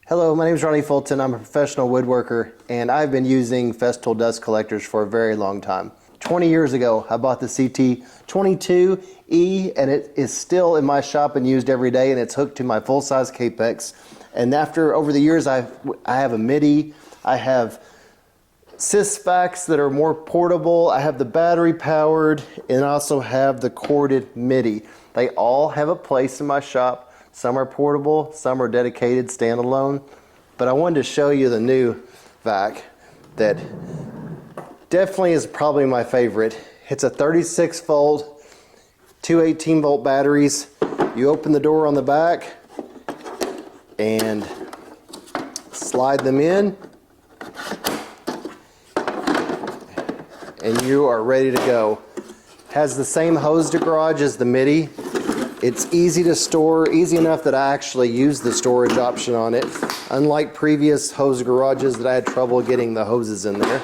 Hello, my name is Ronnie Fulton. I'm a professional woodworker and I've been using Festool dust collectors for a very long time. 20 years ago, I bought the CT22E and it is still in my shop and used every day, and it's hooked to my full-size Capex. And over the years, I have a MIDI, I have vacs that are more portable, I have the battery powered, and I also have the corded MIDI. They all have a place in my shop. Some are portable, some are dedicated, standalone. But I wanted to show you the new vac that definitely is probably my favorite. It's a 36 volt, two 18 volt batteries. You open the door on the back and slide them in, and you are ready to go. Has the same hose to garage as the MIDI. It's easy to store, easy enough that I actually use the storage option on it, unlike previous hose garages that I had trouble getting the hoses in there.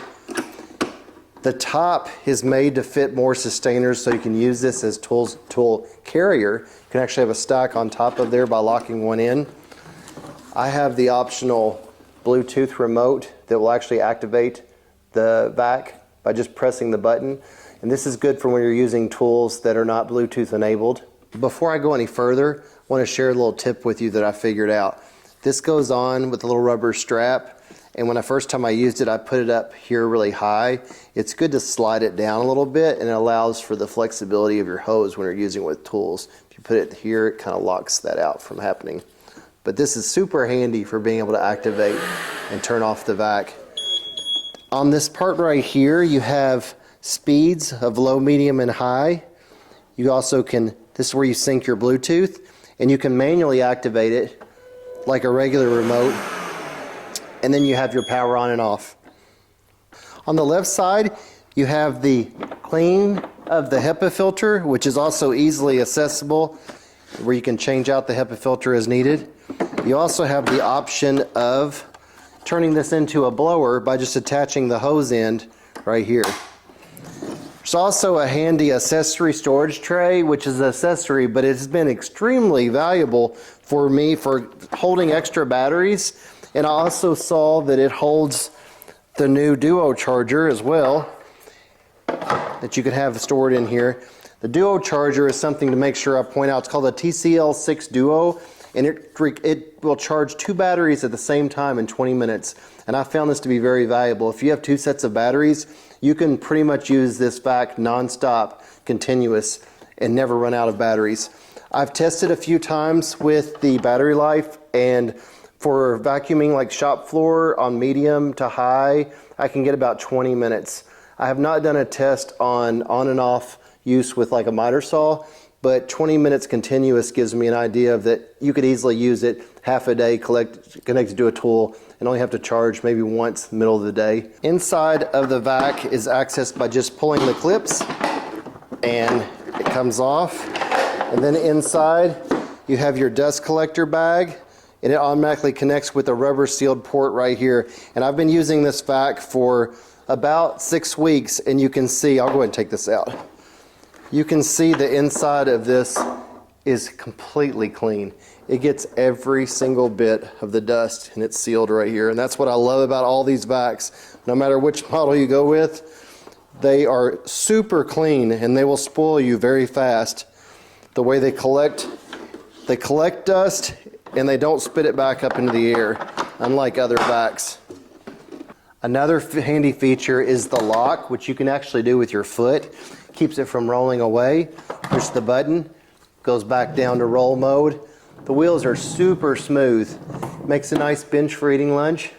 The top is made to fit more sustainers, so you can use this as tool carrier. You can actually have a stack on top of there by locking one in. I have the optional Bluetooth remote that will actually activate the vac by just pressing the button. And this is good for when you're using tools that are not Bluetooth enabled. Before I go any further, I want to share a little tip with you that I figured out. This goes on with a little rubber strap, and when the first time I used it, I put it up here really high. It's good to slide it down a little bit, and it allows for the flexibility of your hose when you're using it with tools. If you put it here, it kind of locks that out from happening. But this is super handy for being able to activate and turn off the vac. On this part right here, you have speeds of low, medium, and high. You also can, this is where you sync your Bluetooth, and you can manually activate it like a regular remote, and then you have your power on and off. On the left side, you have the clean of the HEPA filter, which is also easily accessible, where you can change out the HEPA filter as needed. You also have the option of turning this into a blower by just attaching the hose end right here. There's also a handy accessory storage tray, which is an accessory, but it's been extremely valuable for me for holding extra batteries. And I also saw that it holds the new Duo charger as well, that you could have stored in here. The Duo charger is something to make sure I point out. It's called a TCL6 Duo, and it will charge two batteries at the same time in 20 minutes. And I found this to be very valuable. If you have two sets of batteries, you can pretty much use this vac non-stop, continuous, and never run out of batteries. I've tested a few times with the battery life, and for vacuuming like shop floor on medium to high, I can get about 20 minutes. I have not done a test on and off use with like a miter saw, but 20 minutes continuous gives me an idea of that you could easily use it half a day connected to a tool and only have to charge maybe once in the middle of the day. Inside of the vac is accessed by just pulling the clips, and it comes off. And then inside you have your dust collector bag, and it automatically connects with the rubber sealed port right here. And I've been using this vac for about 6 weeks, and you can see, I'll go ahead and take this out. You can see the inside of this is completely clean. It gets every single bit of the dust, and it's sealed right here. And that's what I love about all these vacs. No matter which model you go with, they are super clean, and they will spoil you very fast. The way they collect dust, and they don't spit it back up into the air, unlike other vacs. Another handy feature is the lock, which you can actually do with your foot. Keeps it from rolling away. Push the button, goes back down to roll mode. The wheels are super smooth. Makes a nice bench for eating lunch.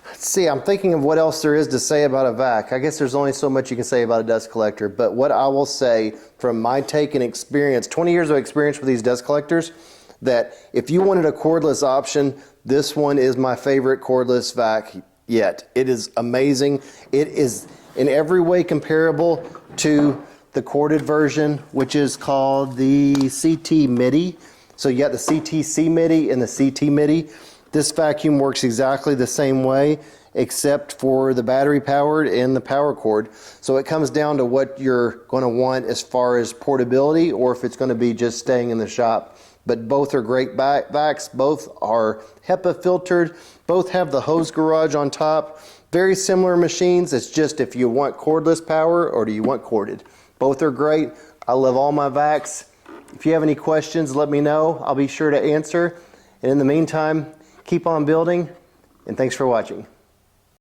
Let's see, I'm thinking of what else there is to say about a vac. I guess there's only so much you can say about a dust collector, but what I will say from my take and experience, 20 years of experience with these dust collectors, that if you wanted a cordless option, this one is my favorite cordless vac yet. It is amazing. It is in every way comparable to the corded version, which is called the CT MIDI. So you got the CTC MIDI and the CT MIDI. This vacuum works exactly the same way, except for the battery powered and the power cord. So it comes down to what you're going to want as far as portability, or if it's going to be just staying in the shop but both are great vacs. Both are HEPA filtered. Both have the hose garage on top. Very similar machines. It's just if you want cordless power or do you want corded. Both are great. I love all my vacs. If you have any questions, let me know. I'll be sure to answer. And in the meantime, keep on building, and thanks for watching.